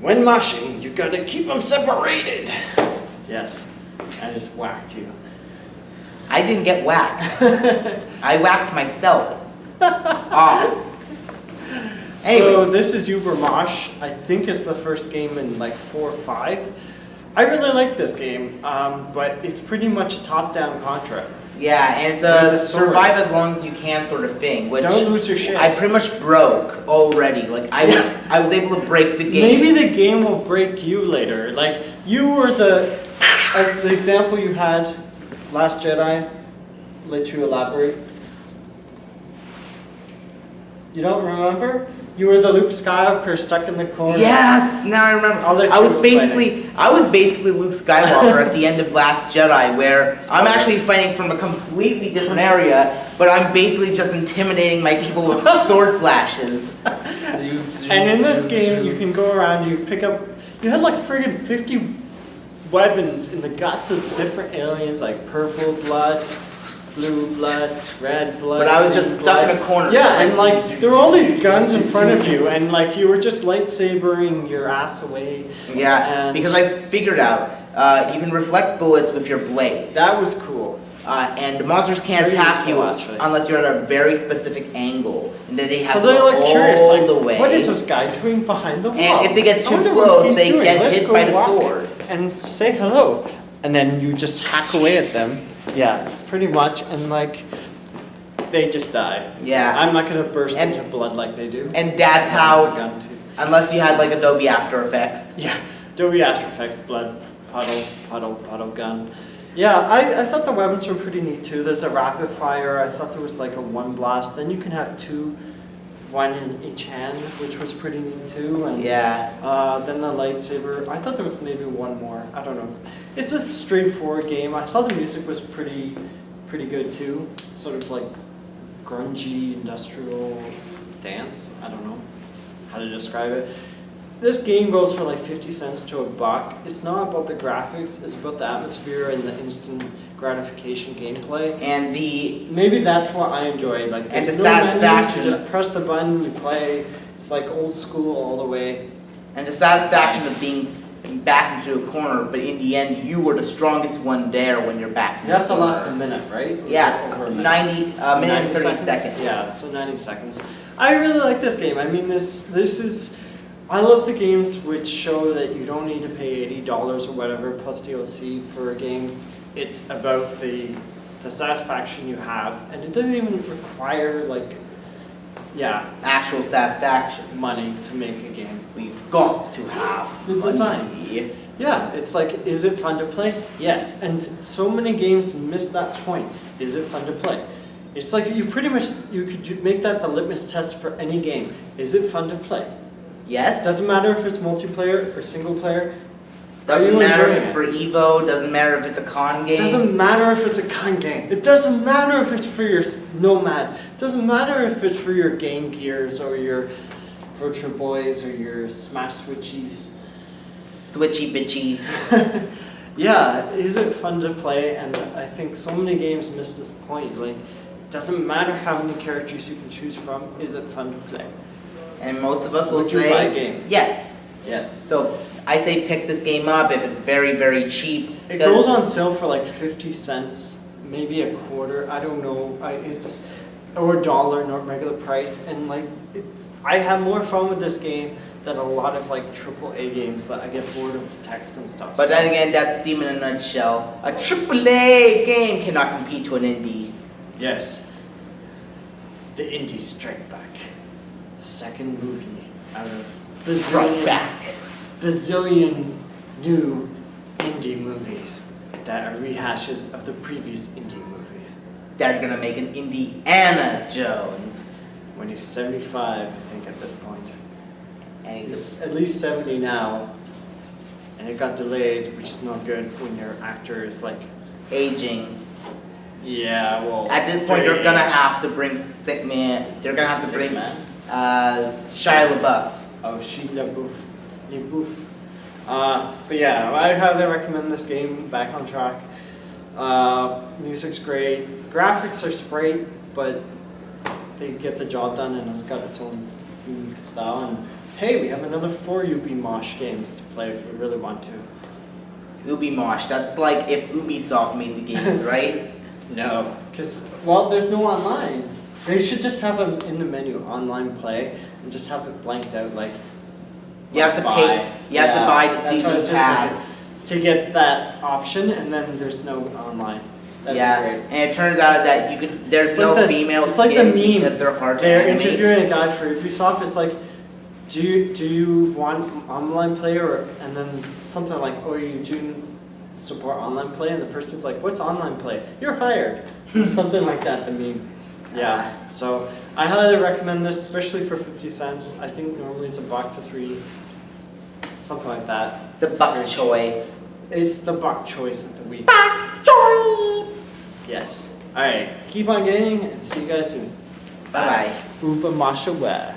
when moshing, you gotta keep them separated. Yes, I just whacked you. I didn't get whacked. I whacked myself off. So this is Ubermosh. I think it's the first game in like 4 or 5. I really like this game, but it's pretty much a top-down Contra. Yeah, and it's a survive as long as you can sort of thing. Which don't lose your shit. I pretty much broke already. Like I was able to break the game. Maybe the game will break you later. Like you were as the example you had, Last Jedi. Let you elaborate. You don't remember? You were the Luke Skywalker stuck in the corner. Yes, now I remember. I was basically Luke Skywalker at the end of Last Jedi, where I'm actually fighting from a completely different area, but I'm basically just intimidating my people with sword slashes. And in this game, you can go around, you pick up, you had like friggin' 50 weapons in the guts of different aliens, like purple blood, blue blood, red blood. But I was just stuck in a corner. Yeah, and like there were all these guns in front of you, and like you were just lightsabering your ass away. Yeah, because I figured out you can reflect bullets with your blade. That was cool. And the monsters can't attack you unless you're at a very specific angle, and then they have to go all curious, like, the way. What is this guy doing behind the wall? And if they get too close, they get hit by the sword. And say hello, and then you just hack away at them. Yeah, pretty much, and like they just die. Yeah, I'm not gonna burst into blood like they do. And that's how, unless you had like Adobe After Effects. Yeah, Adobe After Effects, blood, puddle, gun. Yeah, I thought the weapons were pretty neat too. There's a rapid fire. I thought there was like a 1 blast. Then you can have 2, 1 in each hand, which was pretty neat too. And yeah. Then the lightsaber. I thought there was maybe 1 more. I don't know. It's a straightforward game. I thought the music was pretty good too. Sort of like grungy industrial dance. I don't know how to describe it. This game goes for like 50 cents to $1. It's not about the graphics, it's about the atmosphere and the instant gratification gameplay. And maybe that's what I enjoy. Like and the satisfaction. You just press the button, you play. It's like old school all the way. And the satisfaction of being back into a corner, but in the end you were the strongest one there when you're back. You have to last a minute, right? Yeah, over a minute. 90 minute and 30 seconds. Yeah, so 90 seconds. I really like this game. I mean, this is. I love the games which show that you don't need to pay $80 or whatever plus DLC for a game. It's about the satisfaction you have, and it doesn't even require like, actual satisfaction, money to make a game. We've got to have the design. Yeah, it's like, is it fun to play? Yes, and so many games miss that point. Is it fun to play? It's like you pretty much you could make that the litmus test for any game. Is it fun to play? Yes. Doesn't matter if it's multiplayer or single player. Doesn't matter if it's for Evo. Doesn't matter if it's a con game. Doesn't matter if it's a con game. It doesn't matter if it's for your Nomad. Doesn't matter if it's for your Game Gears or your Virtual Boys or your Smash Switchies. Switchy bitchy. Yeah, is it fun to play? And I think so many games miss this point. Like, it doesn't matter how many characters you can choose from. Is it fun to play? And most of us will say, would you buy a game? Yes. Yes. So I say pick this game up if it's very, very cheap. It goes on sale for like 50 cents, maybe a quarter. I don't know. Or $1, not regular price. And like, I have more fun with this game than a lot of like AAA games that I get bored of text and stuff. But then again, that's Steam in a nutshell. A AAA game cannot compete to an indie. Yes. The indie strike back. Second movie out of bazillion new indie movies that are rehashes of the previous indie movies. They're gonna make an Indiana Jones. When he's 75, I think, at this point. And he's at least 70 now. And it got delayed, which is not good when your actor is like aging. Yeah, well. At this point, they're gonna have to bring Sick Man. They're gonna have to bring Shia LaBeouf. Oh, Shia LaBeouf. But yeah, I highly recommend this game. Back on track. Music's great. The graphics are sprite, but they get the job done, and it's got its own unique style. And hey, we have another 4 Ubermosh games to play if we really want to. Ubermosh, that's like if Ubisoft made the games, right? No, because, well, there's no online. They should just have them in the menu, online play, and just have it blanked out, like, You have to pay. You have to buy the season pass. To get that option, and then there's no online. That'd be great. And it turns out that you could. There's It's no like female it's like the skins meme. because they're hard to They're animate. interviewing a guy for Ubisoft. It's like, do you want online play, or and then something like, oh, you do support online play, and the person's like, what's online play? You're hired. Something like that. The meme. Yeah. So I highly recommend this, especially for 50 cents. I think normally it's $1 to $3, something like that. The bok choy. It's the bok choice of the week. Bok choy. Yes. All right. Keep on gaming, and see you guys soon. Bye bye. Ubermosh away.